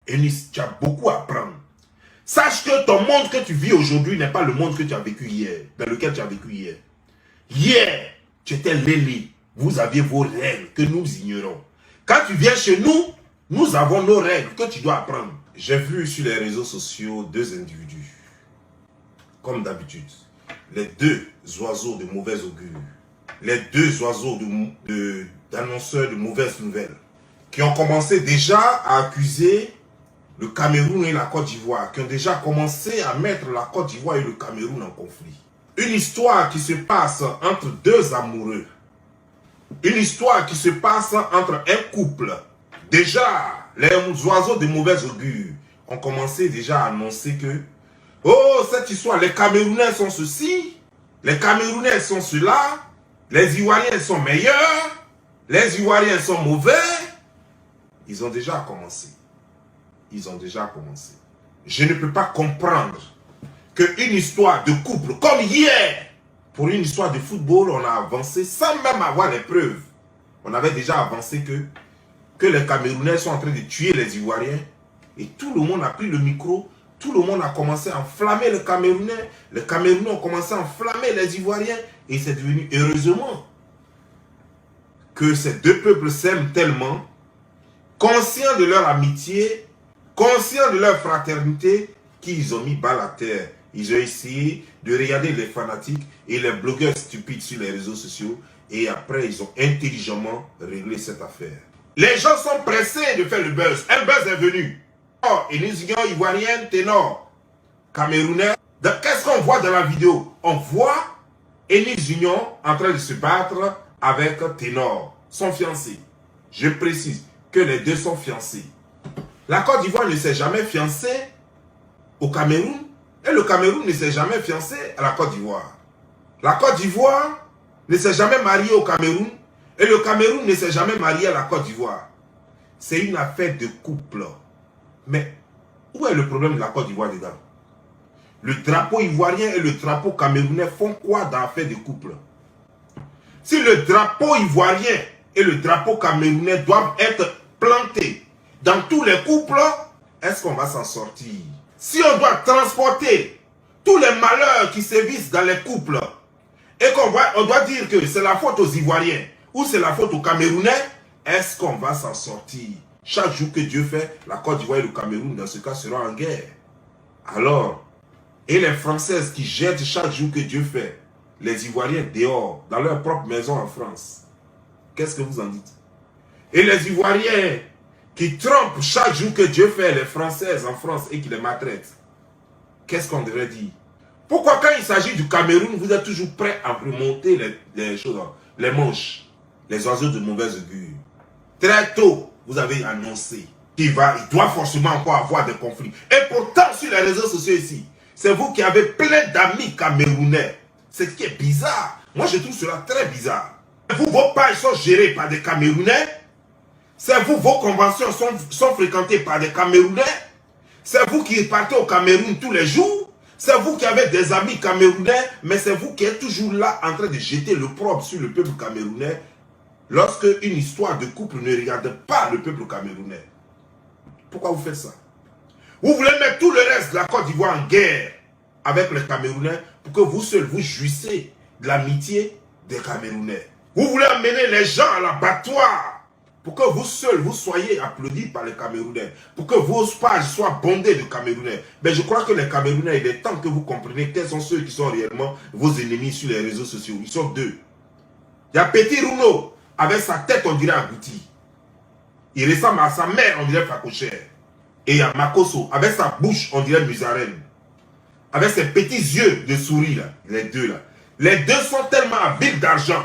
Eunice, tu as beaucoup à apprendre. Sache que ton monde que tu vis aujourd'hui n'est pas le monde que tu as vécu hier, dans lequel tu as vécu hier. Hier, tu étais l'aîné. Vous aviez vos règles que nous ignorons. Quand tu viens chez nous, nous avons nos règles que tu dois apprendre. J'ai vu sur les réseaux sociaux deux individus. Comme d'habitude. Les deux oiseaux de mauvais augure. Les deux oiseaux d'annonceurs de mauvaises nouvelles. Qui ont commencé déjà à accuser le Cameroun et la Côte d'Ivoire. Qui ont déjà commencé à mettre la Côte d'Ivoire et le Cameroun en conflit. Une histoire qui se passe entre deux amoureux. Une histoire qui se passe entre un couple. Déjà, les oiseaux de mauvais augure ont commencé déjà à annoncer que oh, cette histoire, les Camerounais sont ceci, les Camerounais sont cela, les Ivoiriens sont meilleurs, les Ivoiriens sont mauvais. Ils ont déjà commencé. Ils ont déjà commencé. Je ne peux pas comprendre qu'une histoire de couple comme hier, pour une histoire de football, on a avancé sans même avoir les preuves. On avait déjà avancé que les Camerounais sont en train de tuer les Ivoiriens. Et tout le monde a pris le micro, tout le monde a commencé à enflammer les Camerounais. Les Camerounais ont commencé à enflammer les Ivoiriens. Et c'est devenu, heureusement, que ces deux peuples s'aiment tellement, conscients de leur amitié, conscients de leur fraternité, qu'ils ont mis balle à terre. Ils ont essayé de regarder les fanatiques et les blogueurs stupides sur les réseaux sociaux. Et après, ils ont intelligemment réglé cette affaire. Les gens sont pressés de faire le buzz. Un buzz est venu. Oh, Eunice Junior, ivoirienne, ténor, camerounais. Qu'est-ce qu'on voit dans la vidéo? On voit Eunice Junior en train de se battre avec ténor, son fiancé. Je précise que les deux sont fiancés. La Côte d'Ivoire ne s'est jamais fiancée au Cameroun et le Cameroun ne s'est jamais fiancé à la Côte d'Ivoire. La Côte d'Ivoire ne s'est jamais mariée au Cameroun et le Cameroun ne s'est jamais marié à la Côte d'Ivoire. C'est une affaire de couple. Mais où est le problème de la Côte d'Ivoire dedans? Le drapeau ivoirien et le drapeau camerounais font quoi dans l'affaire de couple? Si le drapeau ivoirien et le drapeau camerounais doivent être plantés dans tous les couples, est-ce qu'on va s'en sortir? Si on doit transporter tous les malheurs qui sévissent dans les couples et qu'on doit dire que c'est la faute aux Ivoiriens ou c'est la faute aux Camerounais, est-ce qu'on va s'en sortir? Chaque jour que Dieu fait, la Côte d'Ivoire et le Cameroun, dans ce cas, seront en guerre. Alors, et les Françaises qui jettent chaque jour que Dieu fait, les Ivoiriens dehors, dans leur propre maison en France, qu'est-ce que vous en dites? Et les Ivoiriens qui trompent chaque jour que Dieu fait les Françaises en France et qui les maltraitent, qu'est-ce qu'on devrait dire? Pourquoi quand il s'agit du Cameroun, vous êtes toujours prêt à remonter les choses, les manches, les oiseaux de mauvaise augure? Très tôt, vous avez annoncé qu'il doit forcément encore avoir des conflits. Et pourtant, sur les réseaux sociaux ici, c'est vous qui avez plein d'amis camerounais. C'est ce qui est bizarre. Moi, je trouve cela très bizarre. Vous, vos pages sont gérées par des Camerounais. C'est vous, vos conventions sont fréquentées par des Camerounais. C'est vous qui partez au Cameroun tous les jours. C'est vous qui avez des amis camerounais. Mais c'est vous qui êtes toujours là en train de jeter le propre sur le peuple camerounais. Lorsque une histoire de couple ne regarde pas le peuple camerounais. Pourquoi vous faites ça? Vous voulez mettre tout le reste de la Côte d'Ivoire en guerre avec les Camerounais pour que vous seuls vous jouissez de l'amitié des Camerounais. Vous voulez amener les gens à l'abattoir pour que vous seuls vous soyez applaudis par les Camerounais. Pour que vos pages soient bondées de Camerounais. Mais je crois que les Camerounais, il est temps que vous compreniez quels sont ceux qui sont réellement vos ennemis sur les réseaux sociaux. Ils sont deux. Il y a Petit Rouno. Avec sa tête, on dirait Agouti. Il ressemble à sa mère, on dirait Facochère. Et il y a Makoso, avec sa bouche, on dirait Musarène. Avec ses petits yeux de souris, là. Les deux, là. Les deux sont tellement habiles d'argent.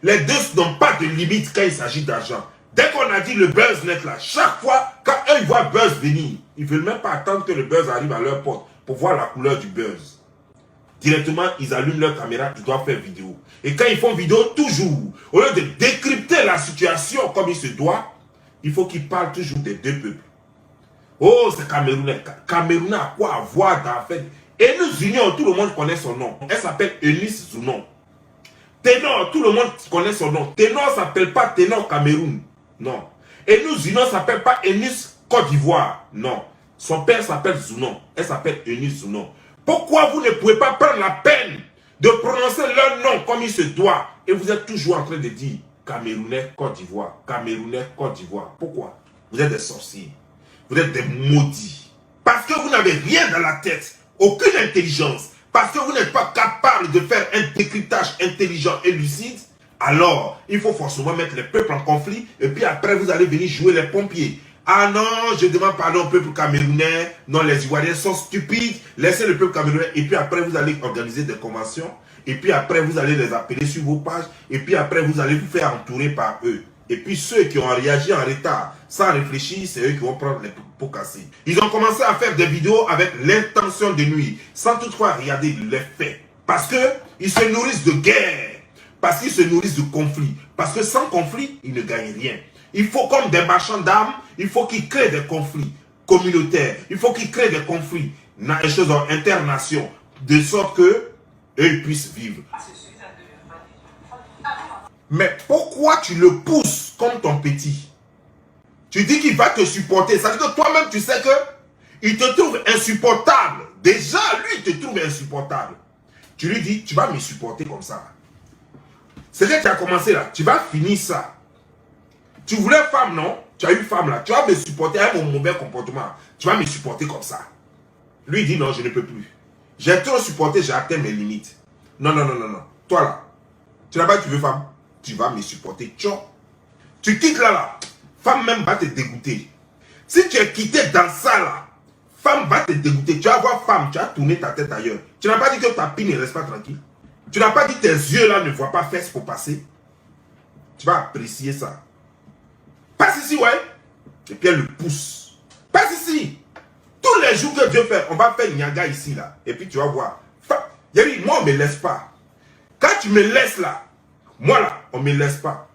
Les deux n'ont pas de limite quand il s'agit d'argent. Dès qu'on a dit le buzz net, là, chaque fois, quand eux, ils voient buzz venir, ils ne veulent même pas attendre que le buzz arrive à leur porte pour voir la couleur du buzz. Directement, ils allument leur caméra, ils doivent faire vidéo. Et quand ils font vidéo, toujours, au lieu de décrypter la situation comme il se doit, il faut qu'ils parlent toujours des deux peuples. Oh, c'est Camerounais. Camerounais a quoi avoir dans la fête? Eunice Junior, tout le monde connaît son nom. Elle s'appelle Eunice Junior. Ténor, tout le monde connaît son nom. Ténor ne s'appelle pas Ténor Cameroun. Non. Eunice Junior ne s'appelle pas Eunice Côte d'Ivoire, non. Son père s'appelle Zounon, elle s'appelle Eunice Zounon. Pourquoi vous ne pouvez pas prendre la peine de prononcer leur nom comme il se doit et vous êtes toujours en train de dire Camerounais, Côte d'Ivoire, Camerounais, Côte d'Ivoire. Pourquoi? Vous êtes des sorciers, vous êtes des maudits. Parce que vous n'avez rien dans la tête, aucune intelligence, parce que vous n'êtes pas capable de faire un décryptage intelligent et lucide, alors il faut forcément mettre les peuples en conflit et puis après vous allez venir jouer les pompiers. Ah non, je demande pardon au peuple camerounais. Non, les Ivoiriens sont stupides. Laissez le peuple camerounais. Et puis après, vous allez organiser des conventions. Et puis après, vous allez les appeler sur vos pages. Et puis après, vous allez vous faire entourer par eux. Et puis ceux qui ont réagi en retard, sans réfléchir, c'est eux qui vont prendre les pots cassés. Ils ont commencé à faire des vidéos avec l'intention de nuire, sans toutefois regarder les faits. Parce qu'ils se nourrissent de guerre. Parce qu'ils se nourrissent de conflits. Parce que sans conflit, ils ne gagnent rien. Il faut, comme des marchands d'armes, il faut qu'ils créent des conflits communautaires. Il faut qu'ils créent des conflits internationaux, de sorte que eux ils puissent vivre. Mais pourquoi tu le pousses comme ton petit? Tu dis qu'il va te supporter. Ça veut dire que toi-même, tu sais que il te trouve insupportable. Déjà, lui, il te trouve insupportable. Tu lui dis, tu vas me supporter comme ça. C'est que tu as commencé là. Tu vas finir ça. Tu voulais femme, non? Tu as eu femme là. Tu vas me supporter avec mon mauvais comportement. Tu vas me supporter comme ça. Lui il dit non, je ne peux plus. J'ai trop supporté, j'ai atteint mes limites. Non, non, non, non, non. Toi là, tu n'as pas dit tu veux femme. Tu vas me supporter. Tchon. Tu quittes là. Femme même va te dégoûter. Si tu es quitté dans ça là, femme va te dégoûter. Tu vas voir femme, tu as tourné ta tête ailleurs. Tu n'as pas dit que ta pine ne reste pas tranquille. Tu n'as pas dit que tes yeux là ne voient pas fesses pour passer. Tu vas apprécier ça. Passe ici, ouais. Et puis elle le pousse. Passe ici. Tous les jours que Dieu fait, on va faire Nyaga ici, là. Et puis tu vas voir. Moi, on ne me laisse pas. Quand tu me laisses là, moi là, on ne me laisse pas.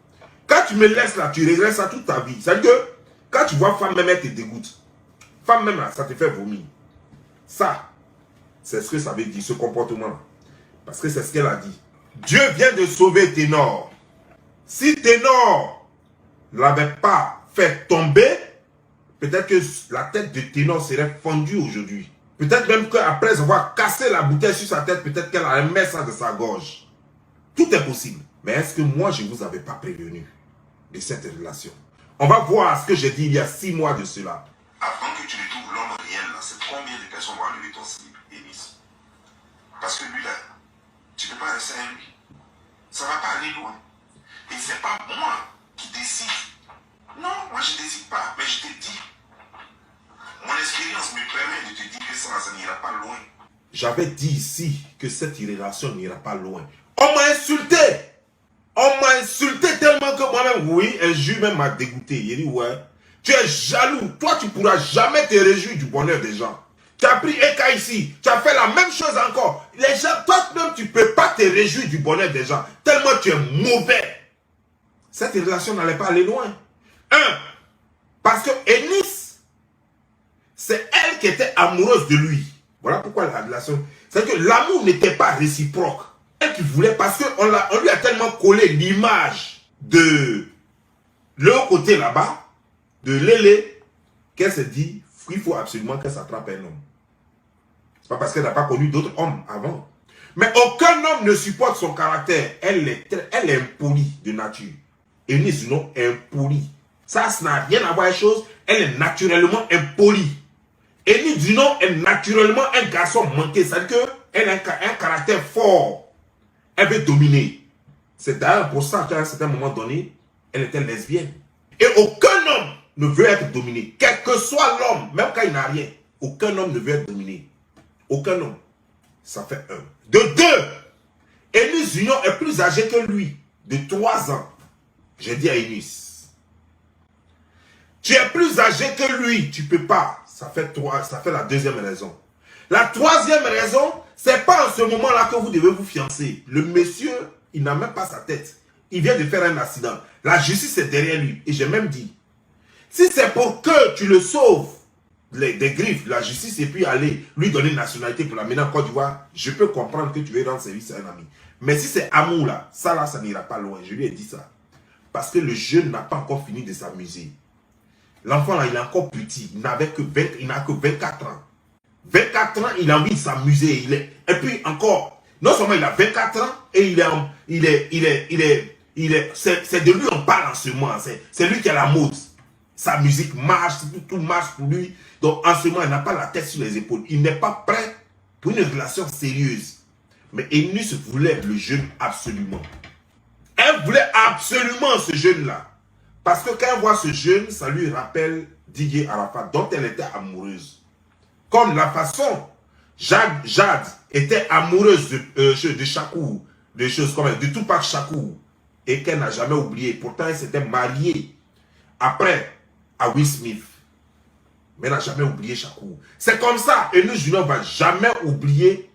Quand tu me laisses là, tu regrettes ça toute ta vie. C'est-à-dire que quand tu vois femme même, elle te dégoûte. Femme même là, ça te fait vomir. Ça, c'est ce que ça veut dire, ce comportement. Parce que c'est ce qu'elle a dit. Dieu vient de sauver Ténor. Si Ténor ne l'avait pas fait tomber, peut-être que la tête de Ténor serait fendue aujourd'hui. Peut-être même qu'après avoir cassé la bouteille sur sa tête, peut-être qu'elle allait mettre ça de sa gorge. Tout est possible. Mais est-ce que moi, je ne vous avais pas prévenu de cette relation? On va voir ce que j'ai dit il y a 6 mois de cela. Avant que tu ne trouves l'homme réel, c'est combien de personnes vont enlever ton slip, Denis? Parce que lui, là, tu ne peux pas rester avec lui. Ça ne va pas aller loin. Et ce n'est pas moi qui décide. Non, moi je ne décide pas, mais je te dis. Mon expérience me permet de te dire que ça n'ira pas loin. J'avais dit ici que cette relation n'ira pas loin. On m'a insulté. On m'a insulté tellement que moi-même, oui, un juge même m'a dégoûté. Il dit, ouais, tu es jaloux. Toi, tu ne pourras jamais te réjouir du bonheur des gens. Tu as pris Eka ici. Tu as fait la même chose encore. Les gens, toi-même, tu ne peux pas te réjouir du bonheur des gens. Tellement tu es mauvais. Cette relation n'allait pas aller loin. Parce que Eunice, c'est elle qui était amoureuse de lui. Voilà pourquoi la relation... C'est-à-dire que l'amour n'était pas réciproque. Elle qui voulait, parce qu'on lui a tellement collé l'image de l'autre côté là-bas, de Lélé, qu'elle s'est dit, il faut absolument qu'elle s'attrape un homme. C'est pas parce qu'elle n'a pas connu d'autres hommes avant. Mais aucun homme ne supporte son caractère. Elle est impolie de nature. Eunice, non, impolie. Ça n'a rien à voir avec chose. Elle est naturellement impolie. Eunice Dunon est naturellement un garçon manqué. C'est-à-dire qu'elle a un caractère fort. Elle veut dominer. C'est d'ailleurs pour ça qu'à un certain moment donné, elle était lesbienne. Et aucun homme ne veut être dominé. Quel que soit l'homme, même quand il n'a rien, aucun homme ne veut être dominé. Aucun homme. Ça fait 1. De 2, Eunice Dunon est plus âgée que lui. De 3 ans. J'ai dit à Eunice. Tu es plus âgé que lui, tu ne peux pas. Ça fait la deuxième raison. La troisième raison, c'est pas en ce moment-là que vous devez vous fiancer. Le monsieur, il n'a même pas sa tête. Il vient de faire un accident. La justice est derrière lui. Et j'ai même dit, si c'est pour que tu le sauves des griffes, la justice, et puis aller lui donner une nationalité pour l'amener en Côte d'Ivoire, je peux comprendre que tu veux rendre service à un ami. Mais si c'est amour là, ça n'ira pas loin. Je lui ai dit ça. Parce que le jeune n'a pas encore fini de s'amuser. L'enfant là, il est encore petit. Il n'a que 24 ans. 24 ans, il a envie de s'amuser. Et puis encore, non seulement il a 24 ans, et c'est de lui on parle en ce moment. C'est lui qui a la mode. Sa musique marche, tout marche pour lui. Donc en ce moment, il n'a pas la tête sur les épaules. Il n'est pas prêt pour une relation sérieuse. Mais Enus voulait le jeune absolument. Elle voulait absolument ce jeune-là. Parce que quand elle voit ce jeune, ça lui rappelle Didier Arafat, dont elle était amoureuse. Comme la façon, Jade était amoureuse de Shakur, de choses comme de Tupac Shakur, et qu'elle n'a jamais oublié. Pourtant, elle s'était mariée après à Will Smith. Mais elle n'a jamais oublié Shakur. C'est comme ça, et nous, Junior, ne va jamais oublier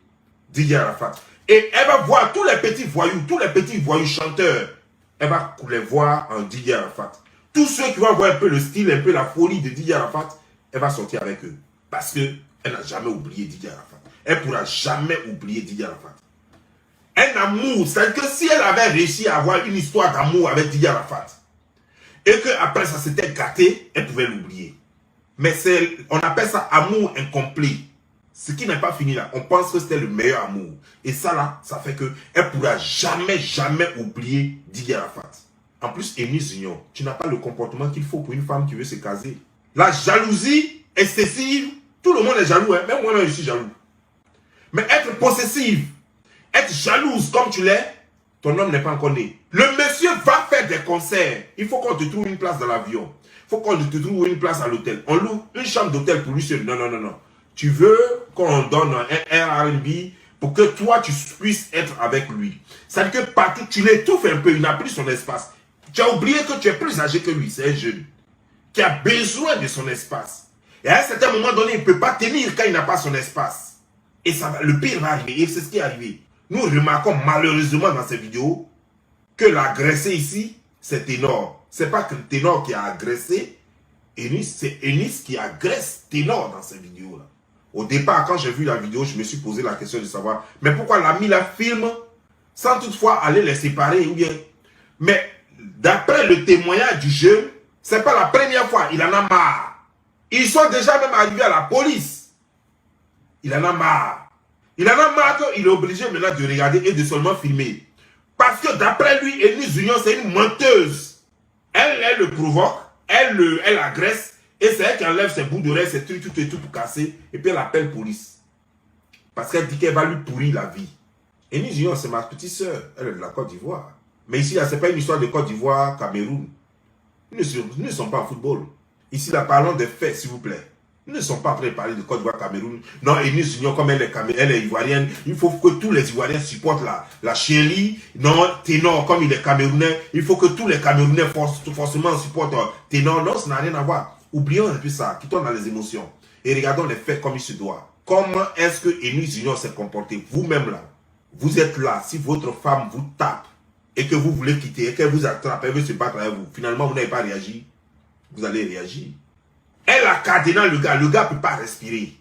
Didier Arafat. Et elle va voir tous les petits voyous chanteurs. Elle va les voir en Didier Arafat. Tous ceux qui vont voir un peu le style, un peu la folie de Didier Arafat, elle va sortir avec eux. Parce qu'elle n'a jamais oublié Didier Arafat. Elle ne pourra jamais oublier Didier Arafat. Un amour, c'est-à-dire que si elle avait réussi à avoir une histoire d'amour avec Didier Arafat, et qu'après ça s'était gâté, elle pouvait l'oublier. Mais on appelle ça amour incomplet. Ce qui n'est pas fini là. On pense que c'était le meilleur amour. Et ça là, ça fait qu'elle ne pourra jamais oublier Didier Arafat. En plus, Enus Junior, tu n'as pas le comportement qu'il faut pour une femme qui veut se caser. La jalousie excessive, tout le monde est jaloux, hein? Même moi-même je suis jaloux. Mais être possessive, être jalouse comme tu l'es, ton homme n'est pas encore né. Le monsieur va faire des concerts. Il faut qu'on te trouve une place dans l'avion. Il faut qu'on te trouve une place à l'hôtel. On loue une chambre d'hôtel pour lui seul. Non, non, non, non. Tu veux qu'on donne un R&B pour que toi, tu puisses être avec lui. C'est-à-dire que partout, tu l'étouffes un peu. Il n'a plus son espace. Tu as oublié que tu es plus âgé que lui. C'est un jeune qui a besoin de son espace. Et à un certain moment donné, il ne peut pas tenir quand il n'a pas son espace. Et ça va, le pire va arriver. Et c'est ce qui est arrivé. Nous remarquons malheureusement dans ces vidéos que l'agressé ici, c'est Ténor. Ce n'est pas que Ténor qui a agressé Enus, c'est Enus qui agresse Ténor dans ces vidéos-là. Au départ, quand j'ai vu la vidéo, je me suis posé la question de savoir, mais pourquoi l'ami la filme sans toutefois aller les séparer ou bien. Mais d'après le témoignage du jeune, ce n'est pas la première fois, il en a marre. Ils sont déjà même arrivés à la police. Il en a marre. Il en a marre qu'il est obligé maintenant de regarder et de seulement filmer. Parce que d'après lui, Enus Junior, c'est une menteuse. Elle le provoque, elle agresse. Et c'est elle qui enlève ses bouts d'oreilles, ses trucs, tout et tout pour casser. Et puis elle appelle police. Parce qu'elle dit qu'elle va lui pourrir la vie. Enus Junior, c'est ma petite soeur. Elle est de la Côte d'Ivoire. Mais ici, ce n'est pas une histoire de Côte d'Ivoire, Cameroun. Nous ne sommes pas en football. Ici, là, parlons des faits, s'il vous plaît. Nous ne sommes pas en train de parler de Côte d'Ivoire, Cameroun. Non, Enus Junior, comme elle est ivoirienne, il faut que tous les Ivoiriens supportent la chérie. Non, Ténor, comme il est camerounais, il faut que tous les Camerounais forcément supportent Ténor. Non, ça n'a rien à voir. Oublions un peu ça, quittons dans les émotions. Et regardons les faits comme il se doit. Comment est-ce que Enus Junior s'est comporté? Vous-même là, vous êtes là, si votre femme vous tape et que vous voulez quitter, et qu'elle vous attrape, elle veut se battre avec vous, finalement vous n'avez pas réagi, vous allez réagir. Elle a cadené le gars ne peut pas respirer.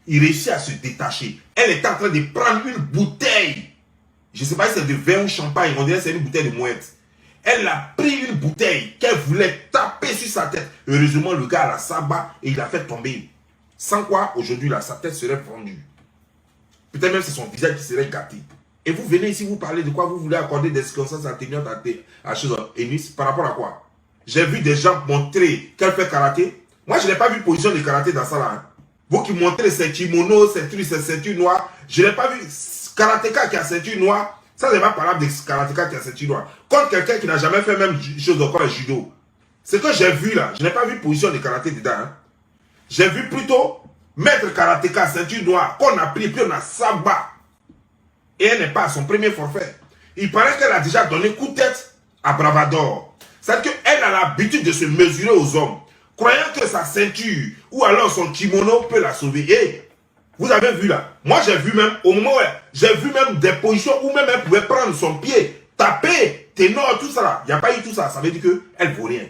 Il réussit à se détacher. Elle est en train de prendre une bouteille. Je ne sais pas si c'est de vin ou champagne, on dirait que c'est une bouteille de mouette. Elle a pris une bouteille qu'elle voulait taper sur sa tête. Heureusement, le gars la sabat et il l'a fait tomber. Sans quoi, aujourd'hui, sa tête serait fendue. Peut-être même c'est son visage qui serait gâté. Et vous venez ici, vous parlez de quoi? Vous voulez accorder des circonstances atténuantes à chose Enus. Par rapport à quoi? J'ai vu des gens montrer qu'elle fait karaté. Moi, je n'ai pas vu position de karaté dans ça là. Hein. Vous qui montrez ces kimonos, ces trucs, ces ceintures noires. Je n'ai pas vu karatéka qui a ceinture noire. Ça, c'est pas parlable de karatéka qui a ceinture noire. Contre quelqu'un qui n'a jamais fait même chose encore le judo. Ce que j'ai vu là, je n'ai pas vu position de karaté dedans. Hein. J'ai vu plutôt maître karatéka, ceinture noire, qu'on a pris, puis on a sabat. Et elle n'est pas à son premier forfait. Il paraît qu'elle a déjà donné coup de tête à Bravador. C'est-à-dire qu'elle a l'habitude de se mesurer aux hommes. Croyant que sa ceinture ou alors son kimono peut la sauver. Et vous avez vu là, moi j'ai vu même, au moment où j'ai vu même des positions où même elle pouvait prendre son pied, taper, Ténor, tout ça là. Il n'y a pas eu tout ça, ça veut dire qu'elle ne vaut rien.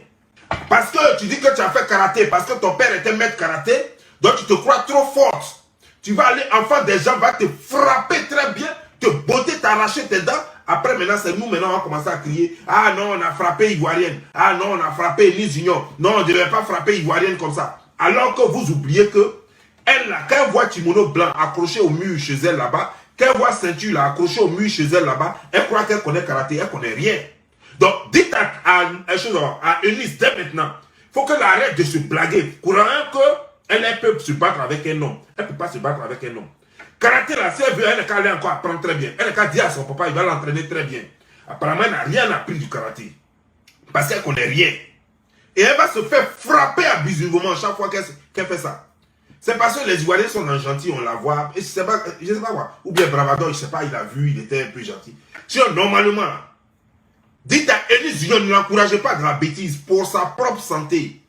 Parce que tu dis que tu as fait karaté, parce que ton père était maître karaté, donc tu te crois trop forte. Tu vas aller, enfant des gens va te frapper très bien, te botter, t'arracher tes dents. Après, maintenant, c'est nous, maintenant, on va commencer à crier. Ah non, on a frappé Ivoirienne. Ah non, on a frappé Nice Union. Non, on ne devait pas frapper Ivoirienne comme ça. Alors que vous oubliez que, elle, là, quand elle voit Kimono blanc accroché au mur chez elle là-bas, quand elle voit ceinture là, accrochée au mur chez elle là-bas, elle croit qu'elle connaît karaté, elle connaît rien. Donc, dites à Eunice dès maintenant, il faut qu'elle arrête de se blaguer. Courant qu'elle peut se battre avec un homme. Elle ne peut pas se battre avec un homme. Karaté là, si elle veut, elle n'est qu'à aller encore apprendre très bien. Elle n'est qu'à dire à son papa, il va l'entraîner très bien. Apparemment, elle n'a rien appris du karaté. Parce qu'elle ne connaît rien. Et elle va se faire frapper abusivement chaque fois qu'elle fait ça. C'est parce que les Ivoiriens sont dans gentils, on la voit. Et je sais pas quoi. Ou bien Bravado, je ne sais pas, il a vu, il était un peu gentil. Sinon, normalement, dites à Eunice Junior, ne l'encouragez pas de la bêtise pour sa propre santé.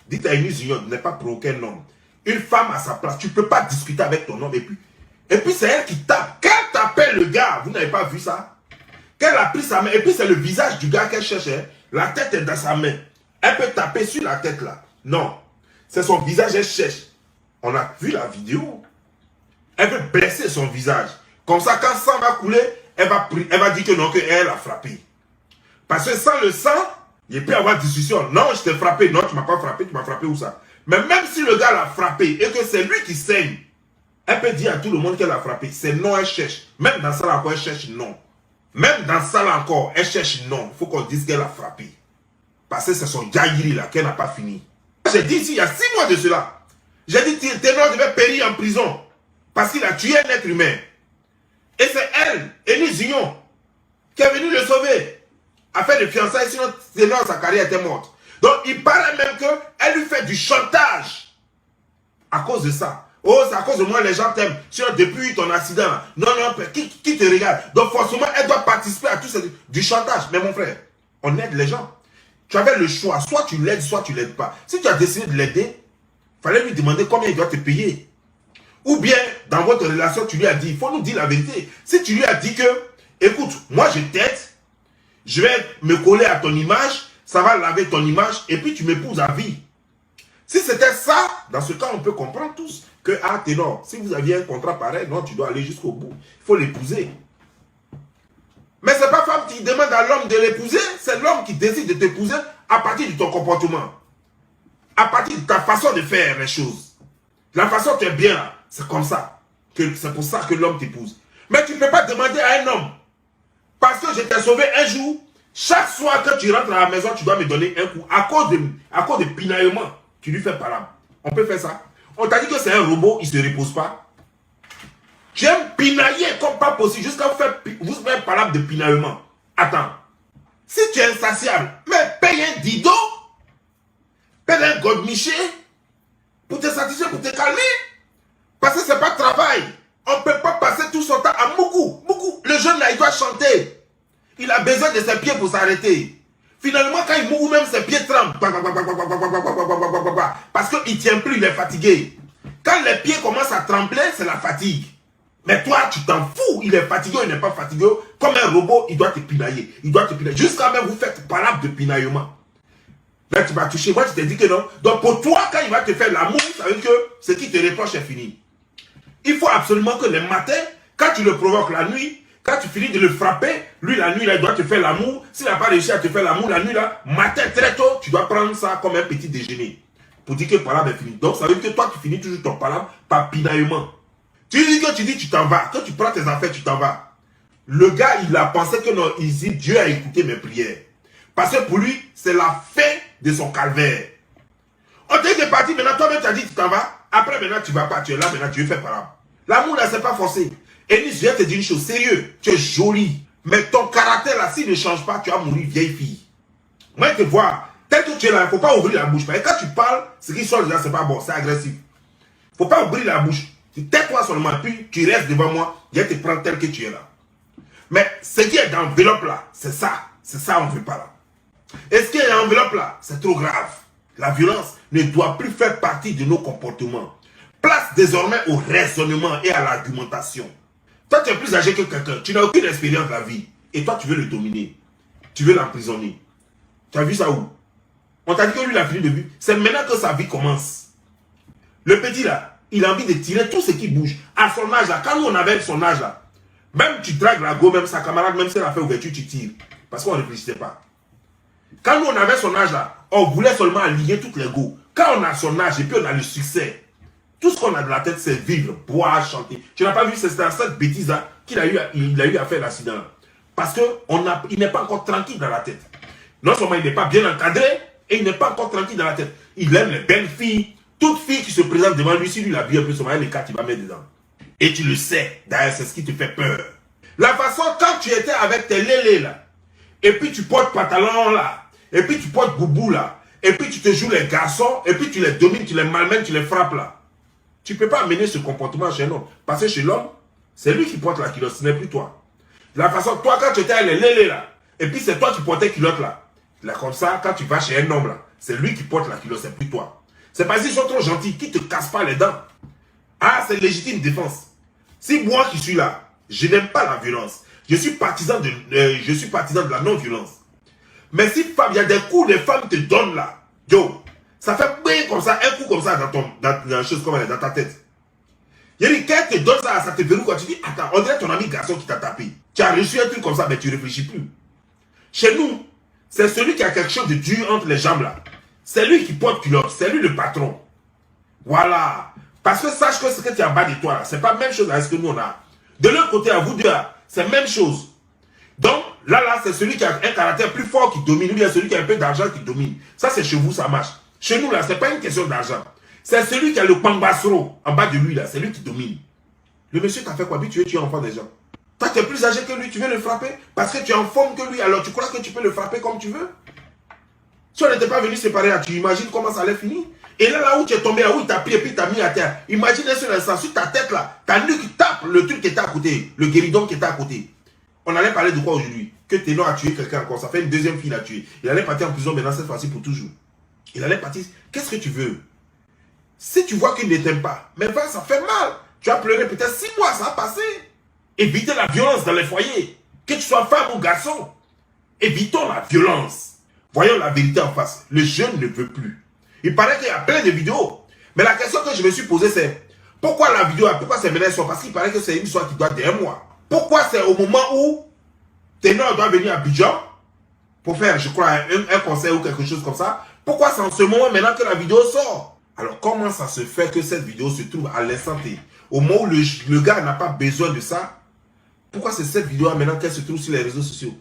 Dites à Eunice Junior, ne pas provoquer un homme. Une femme à sa place, tu ne peux pas discuter avec ton homme. Et puis c'est elle qui tape. Quand elle t'appelle le gars, vous n'avez pas vu ça? Qu'elle a pris sa main, et puis c'est le visage du gars qu'elle cherchait. La tête est dans sa main. Elle peut taper sur la tête là. Non. C'est son visage, elle cherche. On a vu la vidéo. Elle veut blesser son visage. Comme ça, quand le sang va couler, elle va dire que non, qu'elle a frappé. Parce que sans le sang, il peut y avoir discussion. Non, je t'ai frappé. Non, tu ne m'as pas frappé. Tu m'as frappé où ça? Mais même si le gars l'a frappé et que c'est lui qui saigne, elle peut dire à tout le monde qu'elle a frappé. C'est non, elle cherche. Même dans ça là encore, elle cherche non. Même dans ça là encore, elle cherche non. Il faut qu'on dise qu'elle a frappé. Parce que c'est son gaïri là qu'elle n'a pas fini. J'ai dit ici, il y a 6 mois de cela. J'ai dit, Ténor devait périr en prison. Parce qu'il a tué un être humain. Et c'est elle, Eunice Junior, qui est venue le sauver. A fait des fiançailles, sinon Ténor, sa carrière était morte. Donc, il paraît même qu'elle lui fait du chantage. À cause de ça. Oh, c'est à cause de moi, les gens t'aiment. Sinon, depuis ton accident, non, qui te regarde? Donc, forcément, elle doit participer à tout ce du chantage. Mais mon frère, on aide les gens. Tu avais le choix. Soit tu l'aides, soit tu ne l'aides pas. Si tu as décidé de l'aider, il fallait lui demander combien il doit te payer. Ou bien, dans votre relation, tu lui as dit, il faut nous dire la vérité. Si tu lui as dit que, écoute, moi je t'aide, je vais me coller à ton image, ça va laver ton image, et puis tu m'épouses à vie. Si c'était ça, dans ce cas, on peut comprendre tous que, ah, Ténor, si vous aviez un contrat pareil, non, tu dois aller jusqu'au bout. Il faut l'épouser. Mais ce n'est pas femme qui demande à l'homme de l'épouser, c'est l'homme qui décide de t'épouser à partir de ton comportement. À partir de ta façon de faire les choses. La façon dont tu es bien là, c'est comme ça. C'est pour ça que l'homme t'épouse. Mais tu ne peux pas demander à un homme, parce que je t'ai sauvé un jour, chaque soir que tu rentres à la maison, tu dois me donner un coup. À cause de pinaillement, tu lui fais palabre. On peut faire ça. On t'a dit que c'est un robot, il ne se repose pas. Tu aimes pinailler comme pas possible, jusqu'à vous faire palabre de pinaillement. Attends. Si tu es insatiable, mais paye un dido, paye un godemiché, pour te satisfaire, pour te calmer. Parce que ce n'est pas travail. On ne peut pas passer tout son temps à Moukou. Le jeune là, il doit chanter. Il a besoin de ses pieds pour s'arrêter. Finalement, quand il moue, même ses pieds tremblent. Parce qu'il ne tient plus, il est fatigué. Quand les pieds commencent à trembler, c'est la fatigue. Mais toi, tu t'en fous. Il est fatigué, il n'est pas fatigué. Comme un robot, il doit te pinailler. Il doit te pinailler. Jusqu'à même vous faites palabre de pinaillement. Là, tu vas toucher. Moi, je t'ai dit que non. Donc, pour toi, quand il va te faire l'amour, ça veut dire que ce qui te reproche est fini. Il faut absolument que le matin, quand tu le provoques la nuit, quand tu finis de le frapper, lui, la nuit, là, il doit te faire l'amour. S'il n'a pas réussi à te faire l'amour la nuit, là, matin, très tôt, tu dois prendre ça comme un petit déjeuner. Pour dire que le palabre est fini. Donc, ça veut dire que toi, tu finis toujours ton palabre par pinaillement. Tu dis que tu t'en vas. Quand tu prends tes affaires, tu t'en vas. Le gars, il a pensé que non, il dit Dieu a écouté mes prières. Parce que pour lui, c'est la fin de son calvaire. On t'a dit parti, maintenant toi-même tu as dit tu t'en vas. Après maintenant tu vas pas, tu es là, maintenant tu veux faire palabre. L'amour là, c'est pas forcé. Et je viens te dire une chose, sérieux, tu es jolie. Mais ton caractère là, s'il ne change pas, tu vas mourir vieille fille. Moi, je te vois, tel que tu es là, il ne faut pas ouvrir la bouche. Parce que quand tu parles, ce qui change là, c'est pas bon, c'est agressif. Il ne faut pas ouvrir la bouche. Tais-toi seulement, puis tu restes devant moi, je vais te prendre tel que tu es là. Mais ce qui est dans l'enveloppe là, c'est ça. C'est ça, on ne veut pas là. Et ce qui est dans l'enveloppe là, c'est trop grave. La violence ne doit plus faire partie de nos comportements. Place désormais au raisonnement et à l'argumentation. Toi, tu es plus âgé que quelqu'un. Tu n'as aucune expérience de la vie. Et toi, tu veux le dominer. Tu veux l'emprisonner. Tu as vu ça où? On t'a dit que lui, il a fini de vivre. C'est maintenant que sa vie commence. Le petit là, il a envie de tirer tout ce qui bouge. À son âge là, quand nous on avait son âge là, Même tu dragues la go, même sa camarade, même si elle a fait ouverture, tu tires. Parce qu'on ne réfléchissait pas. Quand nous, on avait son âge là, on voulait seulement aligner toutes les go. Quand on a son âge et puis on a le succès, tout ce qu'on a dans la tête, c'est vivre, boire, chanter. Tu n'as pas vu, c'est dans cette bêtise là qu'il a eu à faire l'accident. Parce qu'il n'est pas encore tranquille dans la tête. Non seulement il n'est pas bien encadré, et il n'est pas encore tranquille dans la tête. Il aime les belles filles. Toute fille qui se présente devant lui, si lui l'a vu un peu son les cartes, il va mettre dedans. Et tu le sais, d'ailleurs, c'est ce qui te fait peur. La façon, quand tu étais avec tes lélés là, et puis tu portes pantalon là, et puis tu portes boubou là, et puis tu te joues les garçons, et puis tu les domines, tu les malmènes, tu les frappes là. Tu ne peux pas amener ce comportement chez l'homme. Parce que chez l'homme, c'est lui qui porte la culotte, ce n'est plus toi. La façon, toi, quand tu étais avec les lélés là, et puis c'est toi qui portais culotte là. Là, comme ça, quand tu vas chez un homme là, c'est lui qui porte la culotte, c'est plus toi. C'est parce qu'ils sont trop gentils, qui ne te cassent pas les dents. Ah, c'est légitime défense. Si moi qui suis là, je n'aime pas la violence. Je suis partisan de la non-violence. Mais si il y a des coups, les femmes te donnent là, yo, ça fait bien comme ça, un coup comme ça dans ta tête. Il y a dit, quand elle te donne ça, ça te verrouille quand tu dis, attends, on dirait ton ami garçon qui t'a tapé. Tu as reçu un truc comme ça, mais tu ne réfléchis plus. Chez nous, c'est celui qui a quelque chose de dur entre les jambes là. C'est lui qui porte culotte, c'est lui le patron. Voilà. Parce que sache que ce que tu as en bas de toi, ce n'est pas la même chose avec ce que nous on a. De l'autre côté, à vous deux, c'est la même chose. Donc, là, c'est celui qui a un caractère plus fort qui domine, ou bien celui qui a un peu d'argent qui domine. Ça, c'est chez vous, ça marche. Chez nous, là, ce n'est pas une question d'argent. C'est celui qui a le pambassero en bas de lui, là, c'est lui qui domine. Le monsieur t'a fait quoi? Tu veux tuer l'enfant des gens. Toi, tu es plus âgé que lui, tu veux le frapper parce que tu es en forme que lui, alors tu crois que tu peux le frapper comme tu veux? Si on n'était pas venu séparer, tu imagines comment ça allait finir? Et là où tu es tombé, là où il t'a pris et puis il t'a mis à terre, imagine un seul instant, sur ta tête là, ta nuque tape le truc qui était à côté, le guéridon qui était à côté. On allait parler de quoi aujourd'hui? Que Ténor a tué quelqu'un encore, ça fait une deuxième fille l'a tué. Il allait partir en prison maintenant cette fois-ci pour toujours. Il allait partir, qu'est-ce que tu veux? Si tu vois qu'il ne t'aime pas, mais va, ça fait mal. Tu as pleuré peut-être 6 mois, ça a passé. Évitez la violence dans les foyers. Que tu sois femme ou garçon. Évitons la violence. Voyons la vérité en face. Le jeune ne veut plus. Il paraît qu'il y a plein de vidéos. Mais la question que je me suis posée, c'est pourquoi la vidéo, pourquoi c'est maintenant soir? Parce qu'il paraît que c'est une histoire qui doit d'un mois. Pourquoi c'est au moment où Ténor doit venir à Abidjan pour faire, je crois, un concert ou quelque chose comme ça? Pourquoi c'est en ce moment maintenant que la vidéo sort? Alors comment ça se fait que cette vidéo se trouve à l'instant T? Au moment où le gars n'a pas besoin de ça? Pourquoi c'est cette vidéo maintenant qu'elle se trouve sur les réseaux sociaux?